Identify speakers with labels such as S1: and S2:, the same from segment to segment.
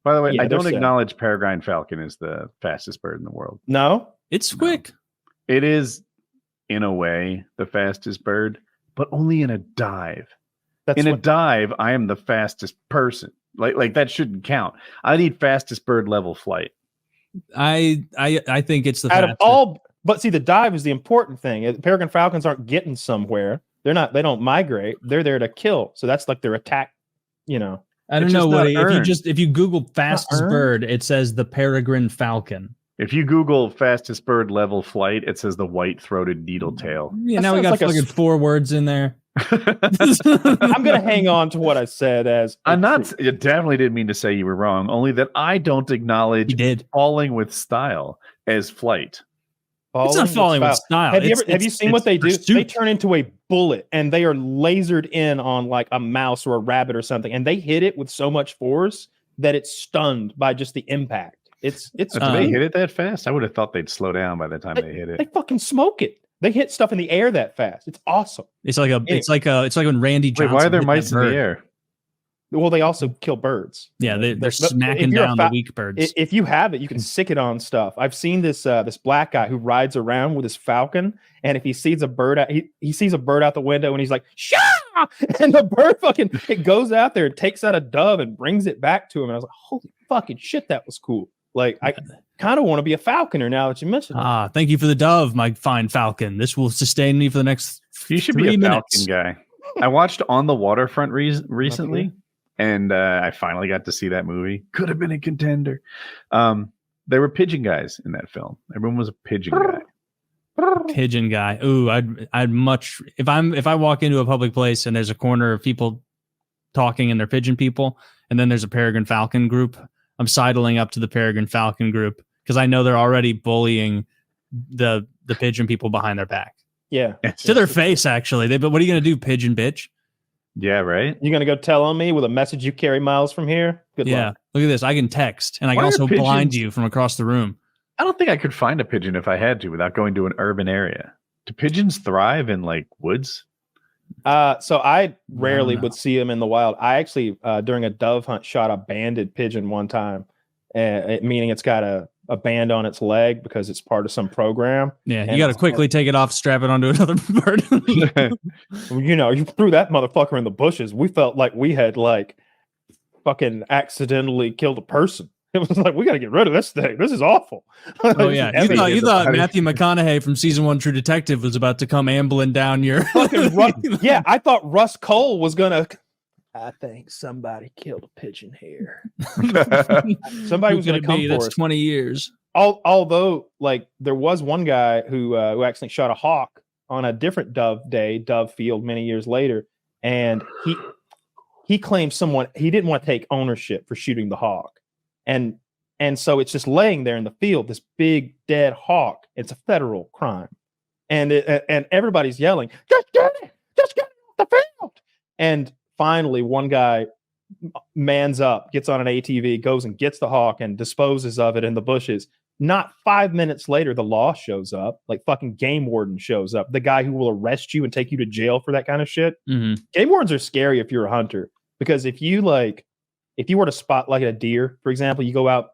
S1: By the way,
S2: Yeah,
S1: I don't
S2: they're sad.
S1: acknowledge peregrine falcon is the fastest bird in the world.
S2: No,
S3: It's quick.
S1: It is, in a way, the fastest bird, but only in a dive.
S2: that's
S1: A dive, I am the fastest person. Like that shouldn't count. I need fastest bird level flight.
S3: I think it's the
S2: out of
S3: fastest.
S2: all. But see, the dive is the important thing. Peregrine falcons aren't getting somewhere. They're not. They don't migrate. They're there to kill. So that's like their attack. You know.
S3: I don't
S1: It's
S3: know,
S1: just not
S3: Woody.
S1: earned.
S3: If you Google fastest
S2: earned?
S3: bird, it says the peregrine falcon.
S1: If you Google fastest bird level flight, it says the white-throated needletail.
S3: Yeah,
S2: That
S3: now we
S2: sounds
S3: got
S2: like a
S3: fucking 4 words in there.
S2: I'm gonna hang on to what I said as
S1: I'm not. It definitely didn't mean to say you were wrong. Only that I don't acknowledge
S3: You did.
S1: falling with style as flight.
S3: It's not falling with style.
S2: Have you seen what they do?
S3: pursuit.
S2: They turn into a bullet and they are lasered in on like a mouse or a rabbit or something, and they hit it with so much force that it's stunned by just the impact. It's
S1: Do they
S2: crazy.
S1: hit it that fast? I would have thought they'd slow down by the time they hit
S2: They
S1: it.
S2: fucking smoke it. They hit stuff in the air that fast. It's awesome.
S3: It's like when Randy
S1: Wait,
S3: Johnson.
S1: why are there
S3: hit that
S1: mice in the
S3: bird.
S1: air?
S2: Well, they also kill birds.
S3: Yeah, they're
S2: But
S3: smacking
S2: if you're a
S3: down the weak birds.
S2: If you have it, you can sick it on stuff. I've seen this this black guy who rides around with his falcon, and if he sees a bird out, he sees a bird out the window, and he's like, "Shah!" And the bird it goes out there and takes out a dove and brings it back to him. And I was like, "Holy fucking shit, that was cool!" Like I kind of want to be a falconer now that you mentioned it.
S3: Thank you for the dove, my fine falcon. This will sustain me for the next
S1: You should
S3: 3
S1: be a
S3: minutes.
S1: falcon guy. I watched On the Waterfront recently, and I finally got to see that movie. Could have been a contender. There were pigeon guys in that film. Everyone was a pigeon guy.
S3: Pigeon guy. Ooh, I'd much if I walk into a public place and there's a corner of people talking and they're pigeon people, and then there's a peregrine falcon group, I'm sidling up to the peregrine falcon group because I know they're already bullying the pigeon people behind their back.
S2: Yeah,
S3: To their face, actually. But what are you gonna do, pigeon bitch?
S1: Yeah, right.
S2: you gonna go tell on me with a message you carry miles from here? Good
S3: Yeah.
S2: luck.
S3: Look at this. I can text and I can
S1: Why are
S3: also blind
S1: pigeons-
S3: you from across the room.
S1: I don't think I could find a pigeon if I had to without going to an urban area. Do pigeons thrive in like woods?
S2: So I rarely
S3: know.
S2: would see them in the wild. I actually, during a dove hunt, shot a banded pigeon one time, meaning it's got a band on its leg because it's part of some program.
S3: Yeah,
S2: And
S3: you got to
S2: it's
S3: quickly take it off, strap it onto another bird.
S2: You know, you threw that motherfucker in the bushes. We felt like we had like fucking accidentally killed a person. It was like, we got to get rid of this thing. This is awful.
S3: Oh yeah, you
S1: is
S3: thought
S1: about it.
S3: Matthew McConaughey from season 1 True Detective was about to come ambling down your.
S2: Yeah, I thought Russ Cole was gonna. I think somebody killed a pigeon here. Somebody was gonna come for
S3: That's
S2: us.
S3: 20 years.
S2: Although, like, there was one guy who actually shot a hawk on a different dove field many years later, and he claimed he didn't want to take ownership for shooting the hawk, and so it's just laying there in the field, this big dead hawk. It's a federal crime, and everybody's yelling, just get it off the field. And finally, one guy mans up, gets on an ATV, goes and gets the hawk and disposes of it in the bushes. Not 5 minutes later, the law shows up, like fucking game warden shows up, the guy who will arrest you and take you to jail for that kind of shit.
S3: Mm-hmm.
S2: Game wardens are scary if you're a hunter, because if you were to spotlight a deer, for example, you go out,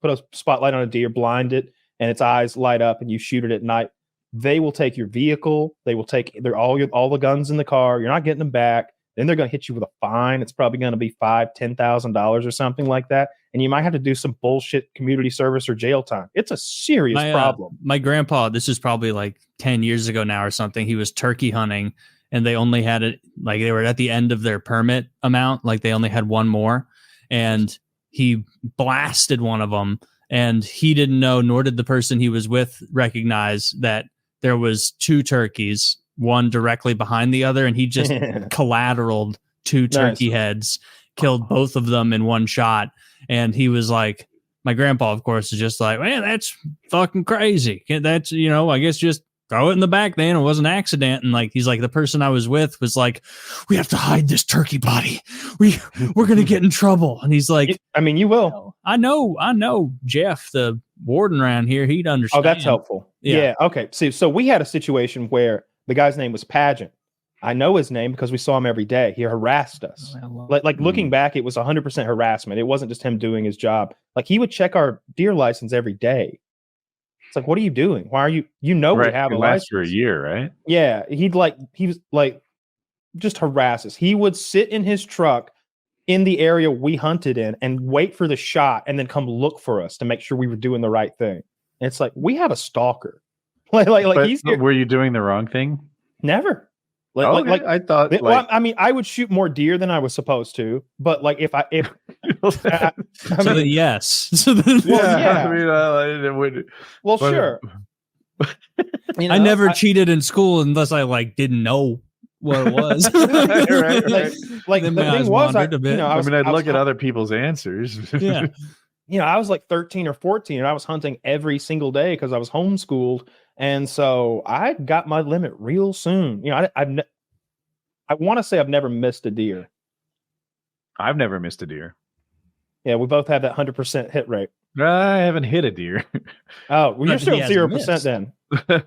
S2: put a spotlight on a deer, blind it, and its eyes light up, and you shoot it at night, they will take your vehicle. They will take all the guns in the car. You're not getting them back. Then they're going to hit you with a fine. It's probably going to be $5,000-$10,000 or something like that. And you might have to do some bullshit community service or jail time. It's a serious problem.
S3: My grandpa, this is probably like 10 years ago now or something. He was turkey hunting, and they only had it, like they were at the end of their permit amount. Like they only had one more, and he blasted one of them, and he didn't know, nor did the person he was with recognize that there was 2 turkeys, one directly behind the other, and he just collateraled 2 turkey heads, killed both of them in one shot. And he was like, my grandpa, of course, is just like, man, that's fucking crazy. That's, I guess just throw it in the back then. It was an accident. And like, he's like, the person I was with was like, we have to hide this turkey body. We're going to get in trouble. And he's like,
S2: you will.
S3: I know Jeff, the warden around here, he'd understand.
S2: Oh, that's helpful. Yeah. Okay. See, so we had a situation where the guy's name was Pageant, I know his name because we saw him every day. He harassed us. Like looking back, it was 100% harassment. It wasn't just him doing his job. Like he would check our deer license every day. It's like, what are you doing? Why are you? You know, we have a license
S1: for a year, right?
S2: Yeah, he was like just harass us. He would sit in his truck in the area we hunted in and wait for the shot, and then come look for us to make sure we were doing the right thing. And it's like, we have a stalker. But
S1: he's here. Were you doing the wrong thing?
S2: Never.
S1: I thought.
S2: Well, I mean, I would shoot more deer than I was supposed to, but like if
S3: yes. So
S2: yeah.
S1: I mean, it would.
S2: Well, sure.
S3: You know, I never cheated in school unless I like didn't know what it was.
S2: right. Like the thing was, I'd
S1: look at other people's answers.
S3: Yeah.
S2: You know, I was like 13 or 14 and I was hunting every single day because I was homeschooled. And so I got my limit real soon. You know, I want to say I've never missed a deer.
S1: I've never missed a deer.
S2: Yeah, we both have that 100% hit rate.
S1: I haven't hit a deer.
S2: Oh, well, you're still 0% then.
S1: There's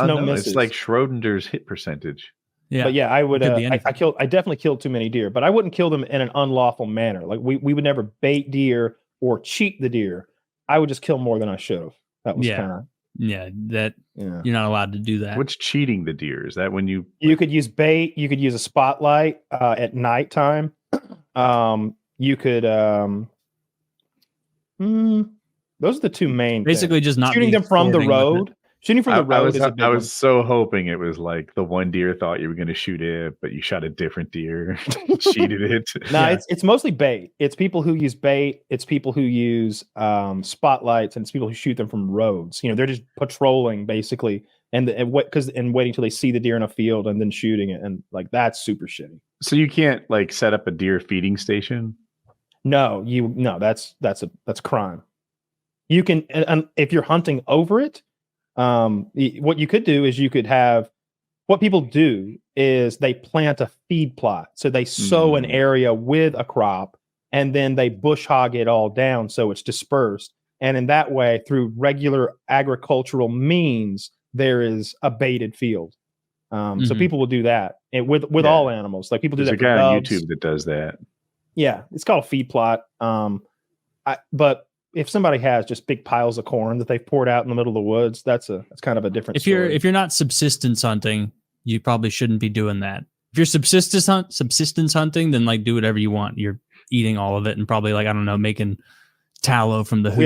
S1: no misses. It's like Schrodinger's hit percentage.
S2: Yeah, but yeah, I would. I definitely killed too many deer, but I wouldn't kill them in an unlawful manner. Like we would never bait deer or cheat the deer. I would just kill more than I should have. That was kind of.
S3: Yeah, you're not allowed to do that.
S1: What's cheating the deer? Is that when you
S2: could use bait? You could use a spotlight at nighttime. You could. Those are the two main.
S3: Basically,
S2: things.
S3: Just not
S2: shooting them from the road. Shooting from the road.
S1: I was so hoping it was like the one deer thought you were going to shoot it, but you shot a different deer, cheated it.
S2: No, it's mostly bait. It's people who use bait. It's people who use spotlights, and it's people who shoot them from roads. You know, they're just patrolling basically, and waiting till they see the deer in a field and then shooting it, and like that's super shitty.
S1: So you can't like set up a deer feeding station.
S2: No, that's crime. You can, and if you're hunting over it. What you could do is what people do is they plant a feed plot. So they sow an area with a crop and then they bush hog it all down so it's dispersed. And in that way, through regular agricultural means, there is a baited field. So people will do that with all animals. Like people do that.
S1: There's a guy on YouTube that does that.
S2: Yeah, it's called a feed plot. But if somebody has just big piles of corn that they've poured out in the middle of the woods, that's kind of a different story.
S3: If you're not subsistence hunting, you probably shouldn't be doing that. If you're subsistence hunting, then like do whatever you want. You're eating all of it and probably like, I don't know, making tallow from the hooves.
S2: We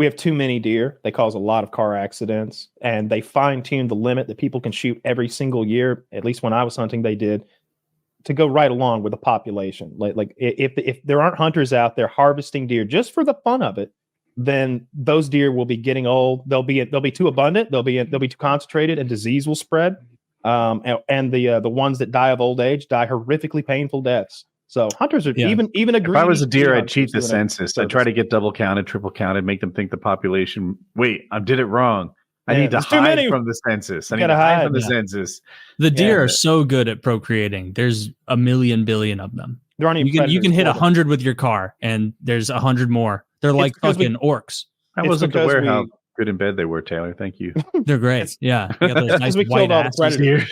S2: have too many deer. They cause a lot of car accidents, and they fine-tuned the limit that people can shoot every single year. At least when I was hunting, they did, to go right along with the population. Like if there aren't hunters out there harvesting deer just for the fun of it, then those deer will be getting old. They'll be too abundant. They'll be too concentrated, and disease will spread. And the ones that die of old age die horrifically painful deaths. So hunters are even agree.
S1: If I was a deer, I'd cheat the census. I'd try to get double counted, triple counted, make them think the population. Wait, I did it wrong. I need to hide from the census. I need to hide from the census.
S3: The deer are so good at procreating. There's a million billion of them.
S2: There aren't even
S3: you can hit 100 with your car, and there's 100 more. They're like fucking orcs.
S1: I wasn't aware how good in bed they were, Taylor. Thank you.
S3: They're great. Yeah, you got those nice
S2: we
S3: white
S2: killed all the
S3: predators.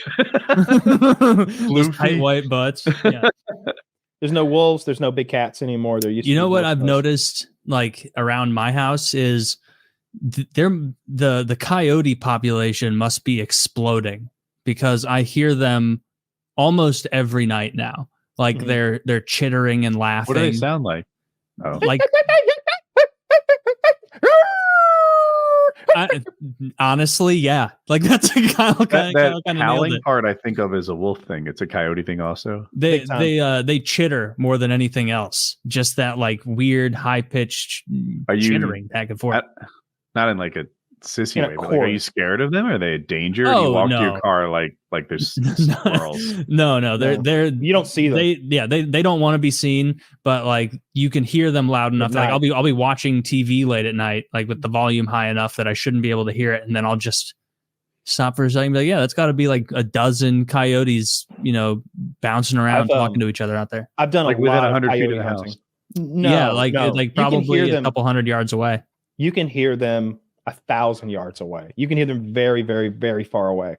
S3: Blue tight white butts. Yeah.
S2: There's no wolves. There's no big cats anymore.
S3: You know what I've noticed, like around my house, is the coyote population must be exploding, because I hear them almost every night now. Like they're chittering and laughing.
S1: What do they sound like? Oh.
S3: Like honestly, yeah. Like that's a kind of
S1: howling part I think of as a wolf thing. It's a coyote thing also.
S3: They chitter more than anything else. Just that like weird high pitched chittering back and forth.
S1: Not in like a sissy way, but like, are you scared of them? Are they a danger? Do you walk to your car like there's squirrels?
S3: No, they're
S2: you don't see them.
S3: They don't want to be seen, but like you can hear them loud enough. Like I'll be watching TV late at night, like with the volume high enough that I shouldn't be able to hear it, and then I'll just stop for a second and be like, yeah, that's got to be like a dozen coyotes, bouncing around talking to each other out there.
S2: I've done
S1: like within 100 feet of the house.
S3: Like probably a couple hundred yards away.
S2: You can hear them 1,000 yards away. You can hear them very, very, very far away.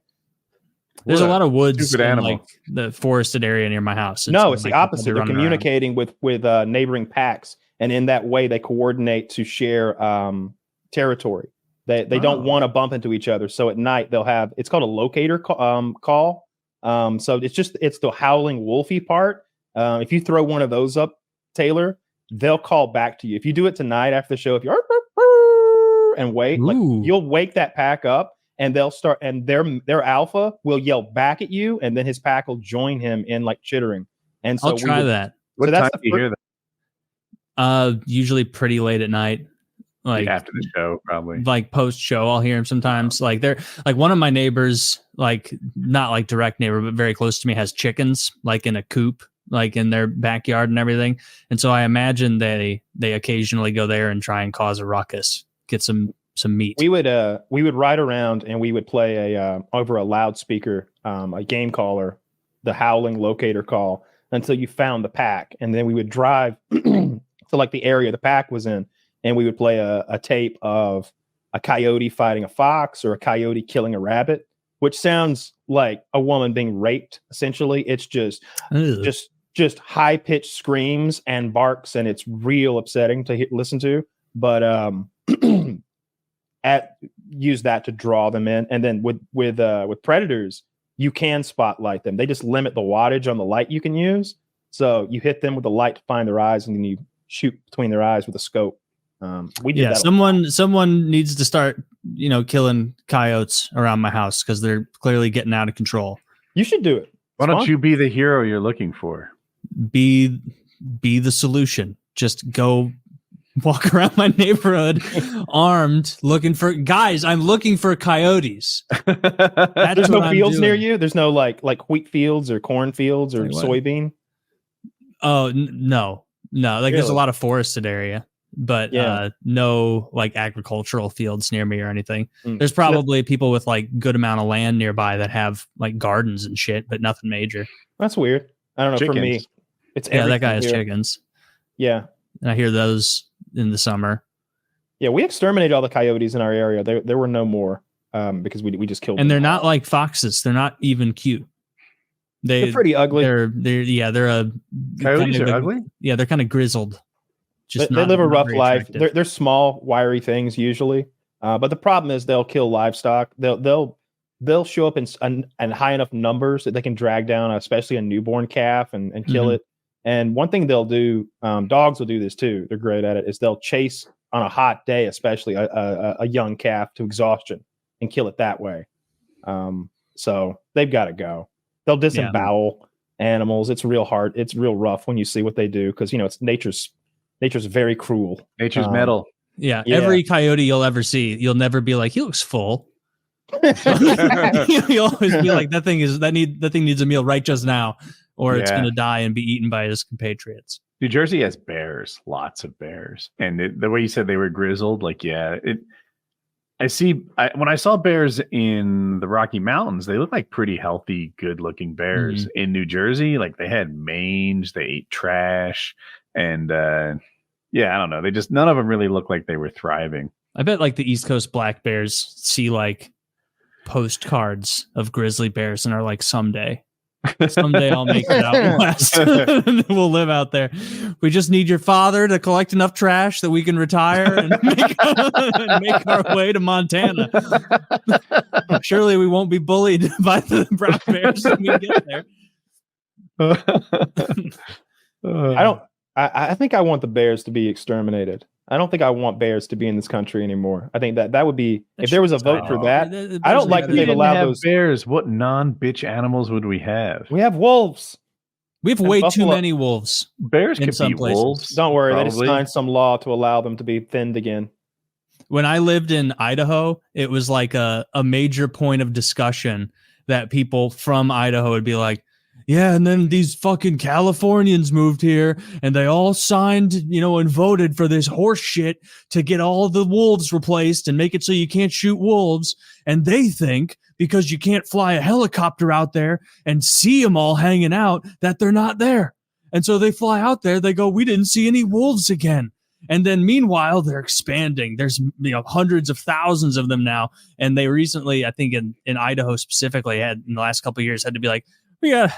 S3: There's a lot of woods
S1: stupid
S3: in
S1: animal.
S3: like the forested area near my house.
S2: No, it's the
S3: like,
S2: opposite.
S3: they
S2: They're
S3: run around.
S2: communicating with neighboring packs, and in that way, they coordinate to share territory. They don't want to bump into each other. So at night, they'll have it's called a locator call. So it's the howling wolfy part. If you throw one of those up, Taylor, they'll call back to you. If you do it tonight after the show, if you and wait, like, you'll wake that pack up. And they'll start, and their alpha will yell back at you, and then his pack will join him in like chittering. And so
S3: I'll try that.
S1: What
S2: so
S1: time
S2: that's
S1: do you hear that?
S3: Usually pretty late at night, like
S1: after the show, probably.
S3: Like post show. I'll hear him sometimes. Like they're like one of my neighbors, like not like direct neighbor, but very close to me, has chickens like in a coop, like in their backyard and everything. And so I imagine they occasionally go there and try and cause a ruckus, get some meat.
S2: We would ride around and we would play a over a loudspeaker, a game caller, the howling locator call until you found the pack, and then we would drive to like the area the pack was in, and we would play a tape of a coyote fighting a fox or a coyote killing a rabbit, which sounds like a woman being raped. Essentially, it's just high pitched screams and barks, and it's real upsetting to listen to. But use that to draw them in, and then with predators, you can spotlight them. They just limit the wattage on the light you can use, so you hit them with the light to find their eyes, and then you shoot between their eyes with a scope. We did that.
S3: Someone needs to start, killing coyotes around my house because they're clearly getting out of control.
S2: You should do it.
S1: Why don't you be the hero you're looking for?
S3: Be the solution. Just go walk around my neighborhood armed, looking for guys. I'm looking for coyotes.
S2: There's no fields near you. There's no like wheat fields or corn fields or soybean.
S3: Oh no. Like
S2: really?
S3: There's a lot of forested area, but no like agricultural fields near me or anything. There's probably people with like good amount of land nearby that have like gardens and shit, but nothing major.
S2: That's weird. I don't know.
S1: Chickens.
S2: For me, it's
S3: that guy has
S2: here.
S3: chickens.
S2: Yeah,
S3: and I hear those in the summer.
S2: Yeah, we exterminated all the coyotes in our area. There were no more because we just killed them.
S3: And they're not like foxes. They're not even cute.
S2: They're pretty ugly.
S3: They're a
S1: coyotes are ugly.
S3: Yeah, they're kind of grizzled.
S2: They live a rough life. They're small, wiry things usually. But the problem is they'll kill livestock. They'll show up in high enough numbers that they can drag down, especially a newborn calf and kill it. And one thing they'll do, dogs will do this too. They're great at it. Is they'll chase on a hot day, especially a young calf to exhaustion and kill it that way. So they've got to go. They'll disembowel animals. It's real hard. It's real rough when you see what they do because it's nature's very cruel.
S1: Nature's metal.
S3: Yeah, every coyote you'll ever see, you'll never be like, he looks full. You'll always be like, that thing needs a meal right just now, or it's going to die and be eaten by his compatriots.
S1: New Jersey has bears, lots of bears, and the way you said they were grizzled, like when I saw bears in the Rocky Mountains, they look like pretty healthy, good-looking bears. In New Jersey, like they had mange, they ate trash, and I don't know. They just none of them really looked like they were thriving.
S3: I bet like the East Coast black bears see like postcards of grizzly bears and are like, someday I'll make it out west. And we'll live out there. We just need your father to collect enough trash that we can retire and make our way to Montana. Surely we won't be bullied by the brown bears when we get there.
S2: I think I want the bears to be exterminated. I don't think I want bears to be in this country anymore. I think that would be, if there was a vote for that, I don't like that they've allowed those
S1: bears. What non-bitch animals would we have?
S2: We have wolves.
S3: We have way too many wolves.
S1: Bears could be wolves.
S2: Don't worry, they just signed some law to allow them to be thinned again.
S3: When I lived in Idaho, it was like a major point of discussion that people from Idaho would be like, yeah, and then these fucking Californians moved here and they all signed, and voted for this horse shit to get all the wolves replaced and make it so you can't shoot wolves. And they think because you can't fly a helicopter out there and see them all hanging out that they're not there. And so they fly out there, they go, we didn't see any wolves again. And then meanwhile, they're expanding. There's hundreds of thousands of them now. And they recently, I think in Idaho specifically, had in the last couple of years had to be like, we gotta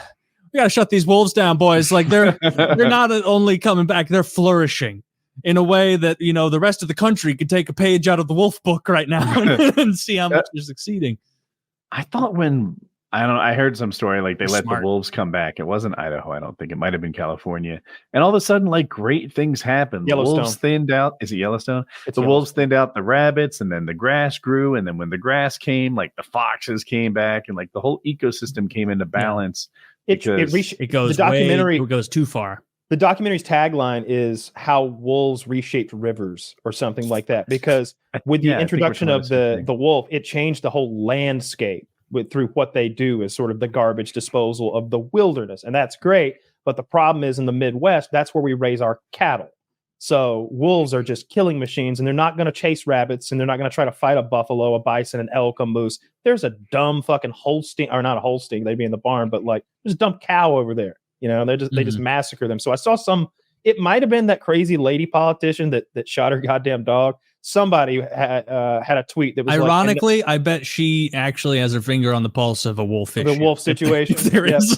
S3: shut these wolves down, boys. Like they're not only coming back, they're flourishing in a way that the rest of the country could take a page out of the wolf book right now and see how much they're succeeding.
S1: I thought I heard some story like they let the wolves come back. It wasn't Idaho, I don't think. It might have been California. And all of a sudden, like great things happened. The wolves thinned out. Is it Yellowstone? Wolves thinned out the rabbits, and then the grass grew. And then when the grass came, like the foxes came back, and like the whole ecosystem came into balance.
S3: It goes the documentary. It goes too far.
S2: The documentary's tagline is how wolves reshaped rivers or something like that. Because with the introduction of the wolf, it changed the whole landscape through what they do as sort of the garbage disposal of the wilderness. And that's great. But the problem is in the Midwest, that's where we raise our cattle. So wolves are just killing machines, and they're not going to chase rabbits, and they're not going to try to fight a buffalo, a bison, an elk, a moose. There's a dumb fucking Holstein, or not a Holstein, they'd be in the barn, but like there's a dumb cow over there. They just massacre them. So I saw it might have been that crazy lady politician that shot her goddamn dog. Somebody had a tweet that was
S3: ironically, I bet she actually has her finger on the pulse of a wolf issue.
S2: The wolf situation.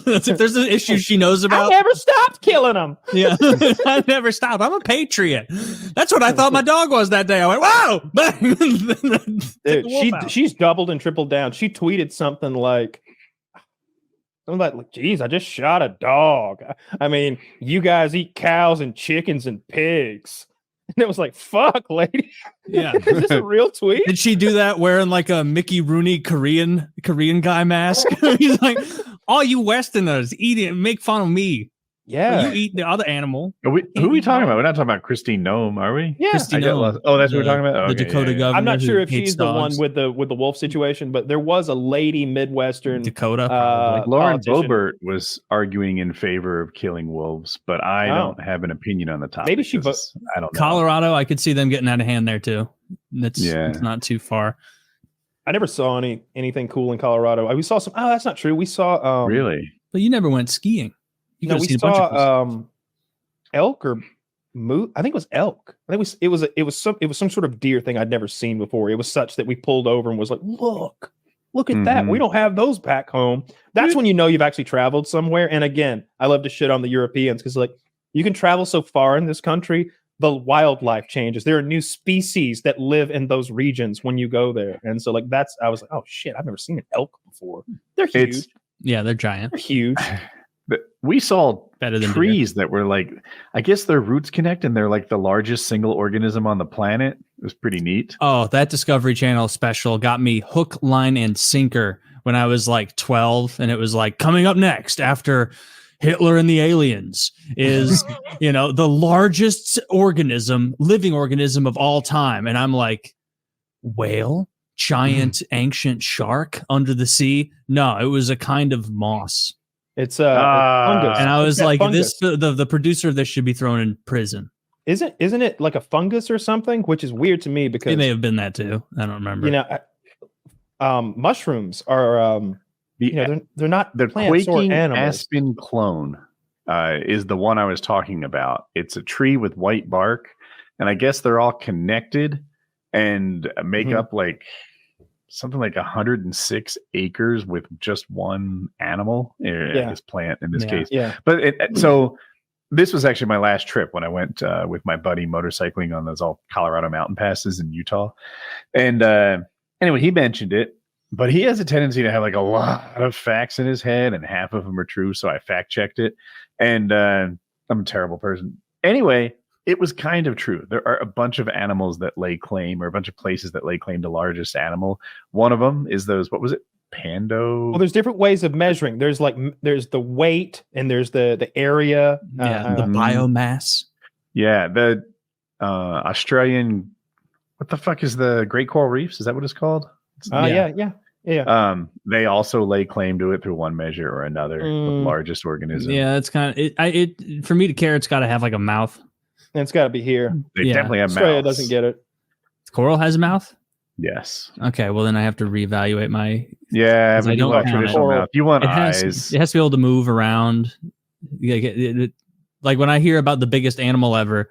S3: If there's an issue she knows about.
S2: I never stopped killing them.
S3: Yeah, I never stopped. I'm a patriot. That's what I thought my dog was that day. I went, wow.
S2: Dude, she's doubled and tripled down. She tweeted something like, geez, I just shot a dog. I mean, you guys eat cows and chickens and pigs. And it was like, fuck, lady.
S3: Yeah.
S2: Is this a real tweet?
S3: Did she do that wearing like a Mickey Rooney Korean guy mask? He's like, all you Westerners make fun of me.
S2: Yeah.
S3: You eat the other animal.
S1: Who are we talking about? We're not talking about Christine Nome, are we?
S2: Yeah.
S1: That's what we're talking about?
S3: The Dakota governor.
S2: I'm not sure if she's the one with the wolf situation, but there was a lady Midwestern
S3: Dakota.
S1: Lauren Boebert was arguing in favor of killing wolves, but I don't have an opinion on the topic.
S2: Maybe
S1: I don't know.
S3: Colorado, I could see them getting out of hand there too. It's not too far.
S2: I never saw anything cool in Colorado. We saw some. Oh, that's not true. We saw
S1: really,
S2: but
S3: you never went skiing.
S2: We saw elk or moose. I think it was elk. I think it was some sort of deer thing I'd never seen before. It was such that we pulled over and was like, look at that. We don't have those back home. That's when you've actually traveled somewhere. And again, I love to shit on the Europeans because like you can travel so far in this country, the wildlife changes. There are new species that live in those regions when you go there. And so like I was like, oh shit, I've never seen an elk before. They're huge.
S3: They're giant.
S2: They're huge.
S1: We saw
S3: better than
S1: trees that were like, I guess their roots connect and they're like the largest single organism on the planet. It was pretty neat.
S3: Oh, that Discovery Channel special got me hook, line, and sinker when I was like 12. And it was like, coming up next after Hitler and the aliens is, the largest living organism of all time. And I'm like, whale? Giant ancient shark under the sea? No, it was a kind of moss.
S2: It's fungus.
S3: And I was like, fungus. The producer of this should be thrown in prison.
S2: Isn't it like a fungus or something? Which is weird to me because
S3: it may have been that too. I don't remember.
S2: Mushrooms are they're not
S1: the
S2: plants
S1: quaking
S2: or animals.
S1: Aspen clone is the one I was talking about. It's a tree with white bark, and I guess they're all connected and make up like something like 106 acres with just one animal, this plant in this case. Yeah. But so this was actually my last trip when I went with my buddy motorcycling on those all Colorado mountain passes in Utah. And anyway, he mentioned it, but he has a tendency to have like a lot of facts in his head and half of them are true. So I fact checked it and I'm a terrible person. Anyway, it was kind of true. There are a bunch of animals that lay claim, or a bunch of places that lay claim to largest animal. One of them is those, what was it? Pando.
S2: Well, there's different ways of measuring. There's the weight and there's the area.
S3: The biomass.
S1: Yeah. The Australian, what the fuck is the Great Coral Reefs? Is that what it's called?
S2: Yeah.
S1: They also lay claim to it through one measure or another, the largest organism.
S3: Yeah. It's kind of it for me to care. It's got to have like a mouth.
S2: And it's got to be here.
S1: They definitely have
S2: Australia
S1: mouths.
S2: doesn't get it.
S3: Coral has a mouth?
S1: Yes.
S3: Okay, well then I have to reevaluate my.
S1: Yeah, but you want traditional mouth. You want eyes.
S3: It has to be able to move around. Like when I hear about the biggest animal ever,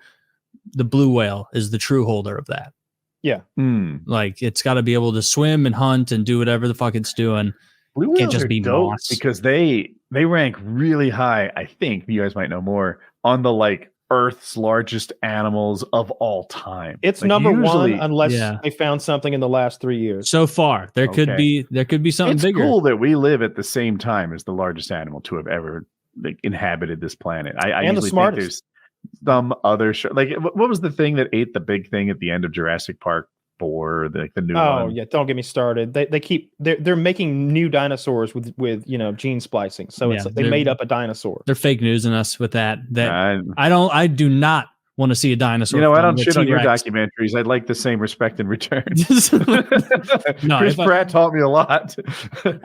S3: the blue whale is the true holder of that.
S2: Yeah.
S3: Like it's got to be able to swim and hunt and do whatever the fuck it's doing.
S1: Blue
S3: Can't
S1: whales
S3: just
S1: are
S3: be
S1: dope
S3: moss.
S1: because they rank really high. I think you guys might know more on the like Earth's largest animals of all time.
S2: It's
S1: like,
S2: number
S1: usually,
S2: one unless they found something in the last 3 years.
S3: So far, there could be something
S1: it's
S3: bigger.
S1: cool that we live at the same time as the largest animal to have ever like, inhabited this planet. I
S2: And the
S1: usually think
S2: smartest.
S1: there's some other like what was the thing that ate the big thing at the end of Jurassic Park 4, the new one?
S2: Oh yeah, don't get me started. They're making new dinosaurs with gene splicing. So it's like they made up a dinosaur.
S3: They're fake newsing us with that. I do not want to see a dinosaur.
S1: I don't shit on your documentaries. I'd like the same respect in return. Chris Pratt taught me a lot.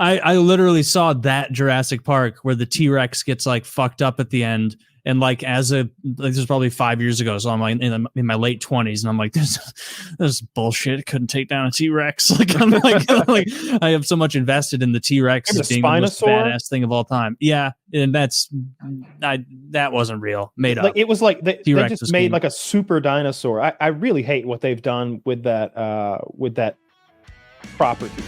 S3: I literally saw that Jurassic Park where the T-Rex gets like fucked up at the end. And like this was probably 5 years ago, so I'm like in my late 20s, and I'm like, this bullshit. Couldn't take down a T-Rex. Like I'm like I have so much invested in the T-Rex as being the most badass thing of all time. Yeah, and that wasn't real, made up.
S2: Like it was like they just made like a super dinosaur. I really hate what they've done with that property.